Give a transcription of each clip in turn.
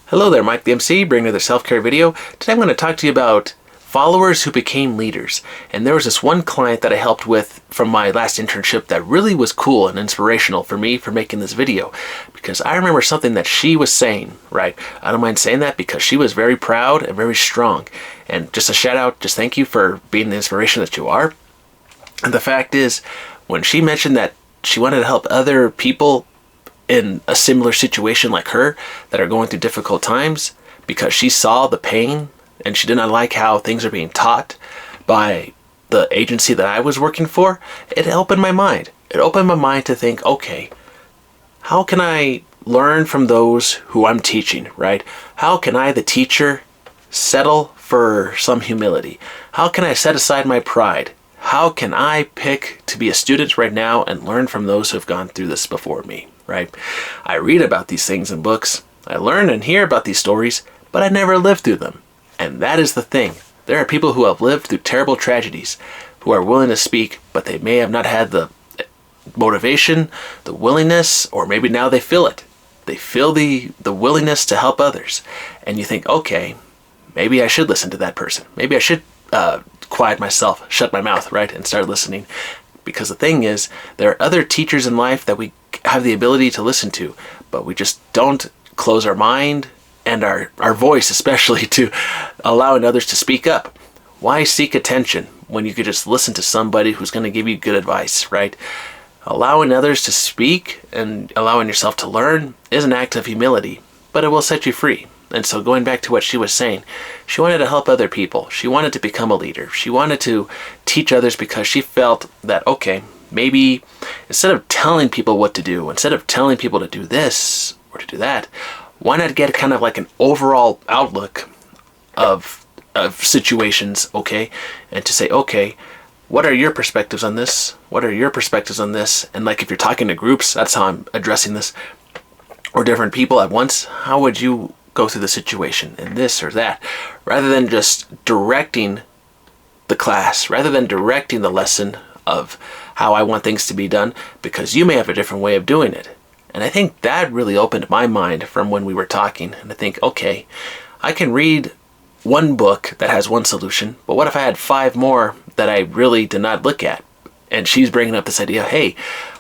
Hello there, Mike the MC, bringing another self-care video. Today I'm going to talk to you about followers who became leaders. And there was this one client that I helped with from my last internship that really was cool and inspirational for me for making this video. Because I remember something that she was saying, right? I don't mind saying that because she was very proud and very strong. And just a shout out, just thank you for being the inspiration that you are. And the fact is, when she mentioned that she wanted to help other people in a similar situation like her that are going through difficult times because she saw the pain and she did not like how things are being taught by the agency that I was working for, it opened my mind. It opened my mind to think, okay, how can I learn from those who I'm teaching, right? How can I, the teacher, settle for some humility? How can I set aside my pride? How can I pick to be a student right now and learn from those who have gone through this before me, right? I read about these things in books. I learn and hear about these stories, but I never lived through them. And that is the thing. There are people who have lived through terrible tragedies who are willing to speak, but they may have not had the motivation, the willingness, or maybe now they feel it. They feel the willingness to help others. And you think, okay, maybe I should listen to that person. Maybe I should quiet myself, shut my mouth, right, and start listening. Because the thing is, there are other teachers in life that we have the ability to listen to, but we just don't close our mind and our voice, especially, to allowing others to speak up. Why seek attention when you could just listen to somebody who's going to give you good advice, right? Allowing others to speak and allowing yourself to learn is an act of humility, but it will set you free. And so going back to what she was saying, she wanted to help other people. She wanted to become a leader. She wanted to teach others because she felt that, okay, maybe instead of telling people what to do, instead of telling people to do this or to do that, why not get kind of like an overall outlook of situations, okay? And to say, okay, what are your perspectives on this? What are your perspectives on this? And like if you're talking to groups, that's how I'm addressing this, or different people at once, how would you go through the situation and this or that, rather than just directing the class, rather than directing the lesson of how I want things to be done, because you may have a different way of doing it. And I think that really opened my mind from when we were talking. And I think, okay, I can read one book that has one solution, but what if I had 5 more that I really did not look at? And she's bringing up this idea, hey,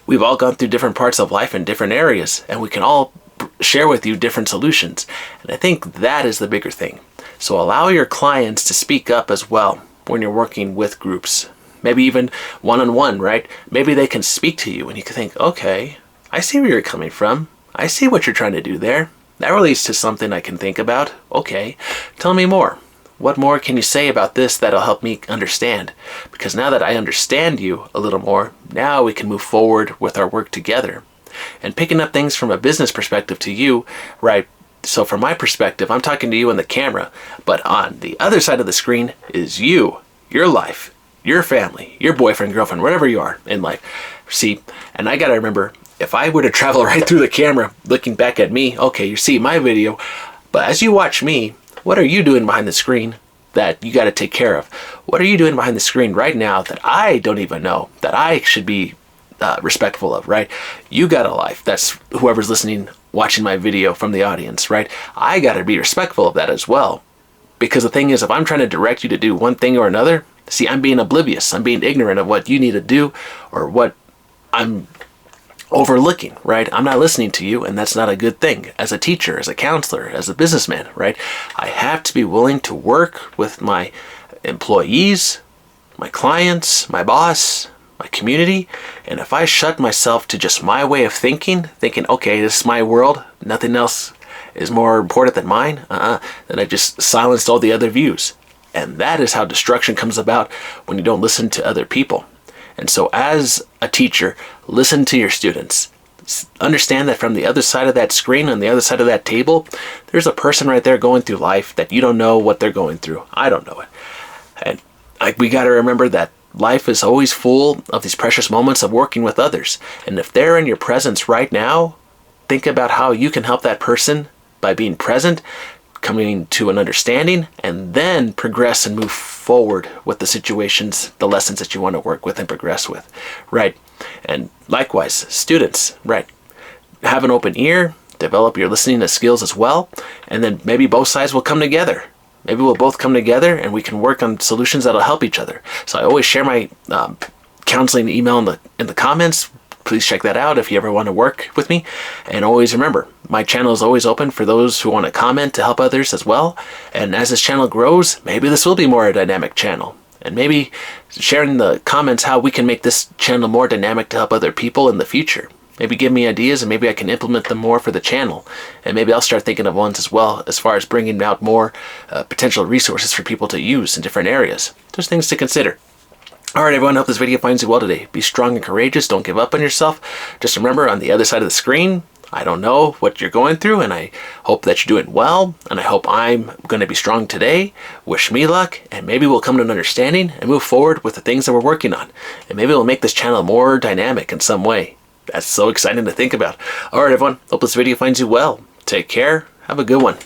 we've all gone through different parts of life in different areas, and we can all share with you different solutions. And I think that is the bigger thing. So allow your clients to speak up as well when you're working with groups, maybe even one-on-one, right? Maybe they can speak to you and you can think, okay, I see where you're coming from. I see what you're trying to do there. That relates to something I can think about. Okay, tell me more. What more can you say about this that'll help me understand? Because now that I understand you a little more, now we can move forward with our work together. And picking up things from a business perspective to you, right? So from my perspective, I'm talking to you in the camera, but on the other side of the screen is you, your life, your family, your boyfriend, girlfriend, whatever you are in life. See, and I gotta remember, if I were to travel right through the camera, looking back at me, okay, you see my video, but as you watch me, what are you doing behind the screen that you gotta take care of? What are you doing behind the screen right now that I don't even know, that I should be respectful of, right? You got a life. That's whoever's listening, watching my video from the audience, right? I got to be respectful of that as well. Because the thing is, if I'm trying to direct you to do one thing or another, see, I'm being oblivious. I'm being ignorant of what you need to do or what I'm overlooking, right? I'm not listening to you, and that's not a good thing. As a teacher, as a counselor, as a businessman, right? I have to be willing to work with my employees, my clients, my boss, my community, and if I shut myself to just my way of thinking, okay, this is my world, nothing else is more important than mine, then I've just silenced all the other views. And that is how destruction comes about when you don't listen to other people. And so as a teacher, listen to your students. Understand that from the other side of that screen, on the other side of that table, there's a person right there going through life that you don't know what they're going through. I don't know it. And we got to remember that life is always full of these precious moments of working with others. And if they're in your presence right now, think about how you can help that person by being present, coming to an understanding, and then progress and move forward with the situations, the lessons that you want to work with and progress with, right? And likewise, students, right? Have an open ear, develop your listening skills as well, and then maybe both sides will come together. Maybe we'll both come together and we can work on solutions that'll help each other. So I always share my counseling email in the comments. Please check that out if you ever want to work with me. And always remember, my channel is always open for those who want to comment to help others as well. And as this channel grows, maybe this will be more a dynamic channel. And maybe sharing in the comments how we can make this channel more dynamic to help other people in the future. Maybe give me ideas and maybe I can implement them more for the channel. And maybe I'll start thinking of ones as well as far as bringing out more potential resources for people to use in different areas. Just things to consider. Alright everyone, hope this video finds you well today. Be strong and courageous, don't give up on yourself. Just remember, on the other side of the screen, I don't know what you're going through, and I hope that you're doing well, and I hope I'm going to be strong today. Wish me luck, and maybe we'll come to an understanding and move forward with the things that we're working on. And maybe we'll make this channel more dynamic in some way. That's so exciting to think about. Alright everyone, hope this video finds you well. Take care, have a good one.